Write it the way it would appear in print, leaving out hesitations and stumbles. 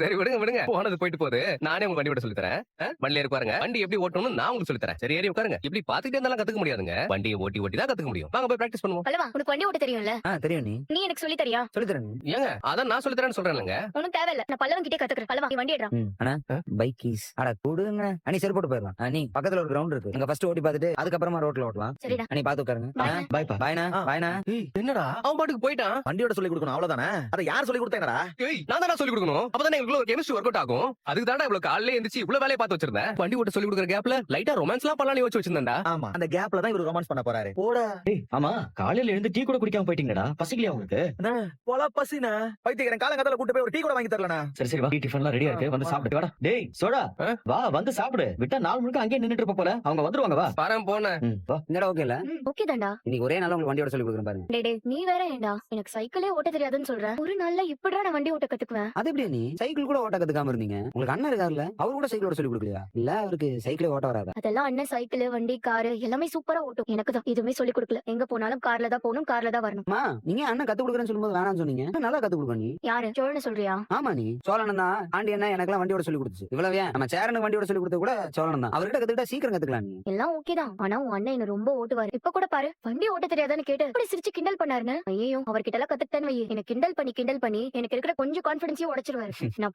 சரி விடுங்க விடுங்க, போனது போயிட்டு போகுது. நானே உங்க வண்டி ஓட்ட சொல்லி தரேன். வண்டியில ஏறி உட்காருங்க. வண்டி எப்படி ஓட்டணும்னு நான் உங்களுக்கு சொல்லி தரேன். சரி ஏறி உட்காருங்க. இப்படி பாத்துக்கிட்டே இருந்தாலும் கத்துக்க முடியாதுங்க. வண்டியை ஓட்டி ஓட்டி தான் கத்துக்க முடியும். வாங்க போய் பிராக்டிஸ் பண்ணுவோம். பல்லவா, உனக்கு வண்டி ஓட்ட தெரியும்ல? தெரியும் நீ நீ எனக்கு சொல்லி தரியா? சொல்லி தரேன். ஏங்க அதான் நான் சொல்லி தரேன்னு சொல்றேன்லங்க. உனக்கு தேவையில்ல, நான் பல்லவன் கிட்டே கத்துக்கிறேன். பல்லவா, நீ வண்டி எடுறா. அண்ணா பைக் கீஸ் அட கொடுங்க. அண்ணி சரி போட்டு போயிடலாம். நீ பக்கத்துல ஒரு கிரவுண்ட் இருக்கு, அங்க ஃபர்ஸ்ட் ஓட்டி பார்த்துட்டு அதுக்கப்புறமா ரோட்ல ஓட்டலாம். சரிடா. அண்ணி பாத்து உட்காருங்க. Bye. பாய்ப்பா. பாய்னா பாய்னா. என்னடா அவன் பாட்டுக்கு போயிட்டான். வண்டியோட சொல்லி கொடுக்கணும் அவ்வளவுதானே. அதை யார் சொல்லி கொடுத்தாங்கடா? நான் தானே சொல்லி கொடுக்கணும். அப்பதானே எங்களுக்கு கெமிஸ்ட்ரி ஒர்க் அவுட் ஆகும். அதுக்கு தானே இவ்வளவு காலையில எந்திரிச்சு இவ்வளவு வேலையை பார்த்து வச்சிருந்தேன். வண்டி ஓட்ட சொல்லி கொடுக்குற கேப்ல லைட்டா ரொமான்ஸ் எல்லாம் பண்ணலாம் யோசிச்சு வச்சிருந்தேன்டா. ஆமா, அந்த கேப்ல தான் இவரு ரொமான்ஸ் பண்ண போறாரு. போடா ஆமா, காலையில எழுந்து டீ கூட குடிக்காம போயிட்டீங்கடா. பசிக்கலையா உங்களுக்கு? போல பசினா பைத்தியக்காரன் காலங்கத்தால கூட்டு போய் ஒரு டீ கூட வாங்கி தரலனா. சரி சரி, வா, டீ டிஃபன்லாம் ரெடியா இருக்கு, வந்து சாப்பிட்டு வாடா. டேய் சோடா, வா வந்து சாப்பிடு. விட்டா நாள் முழுக்க அங்கேயே நின்னுட்டு இருப்ப போல. அவங்க வந்துருவாங்க, வா. பாரம் போன வா. என்னடா ஓகே இல்ல? ஓகே தான்டா. இன்னைக்கு ஒரே நாள் உங்களுக்கு வண்டியோட சொல்லி கொடுக்குறேன் பாருங்க. டேய் நீ வேற ஏன்டா எனக்கு சைக்கிளே ஓட்ட தெரியாதுன்னு சொல்ற? ஒரு நாள்ல இப்படிடா நான் வண்டி ஓட்ட கத்துக்குவேன்? அது எப்படி நீ சைக்கிள் கூட ஓட்ட கத்துக்காம இருந்தீங்க? உங்களுக்கு அண்ணன் இருக்காருல்ல, அவரு கூட சைக்கிள் ஓட்ட சொல்லி கொடுக்கலையா? இல்ல அவருக்கு சைக்கிளே ஓட்ட வராதா? அதெல்லாம் அண்ணன் சைக்கிள், வண்டி, காரு எல்லாமே சூப்பரா ஓட்டும். எனக்கு தான் எதுவுமே சொல்லி கொடுக்கல. எங்க போனாலும் கார்ல தான் போகணும், கார்ல தான் வரணும். அம்மா நீங்க அண்ணன் கத்து கொடுக்குறேன்னு சொல்லும்போது வேணாம்னு சொன்னீங்க. நல்லா கத்து கொடுக்க நீ. யாரு சோழன்னு சொல்றியா? ஆமா நீ சோழன் தான். ஆண்டி என்ன எனக்கெல்லாம் வண்டியோட சொல்லி கொடுத்துச்சு. இவ்வளவு ஏன் நம்ம சேரனுக்கு வண்டியோட சொல்லி கொடுத்தது கூட சோழன் தான். அவர்கிட்ட கத்துக்கிட்டா சீக்கிரம் கத்துக்கலாம் நீ. எல்லாம் ஓகே தான், ஆனா உன் அண்ணன் என்ன ரொம்ப ஓட்டுவாரு. இப்ப கூட பாரு, வண்டி ஓட்ட தெரியாதான்னு கேட்டு அப்படி சிரிச்சு கிண்டல் பண்ணாருன்னு. ஐயோ, அவர்கிட்ட எல்லாம் கத்துக்கிட்டேன்னு வை, என்ன கிண்டல் பண்ணி எனக்கு இருக்கிற கொஞ்சம் கான்பிடன்ஸையும் உடைச்சிருவாரு. நான்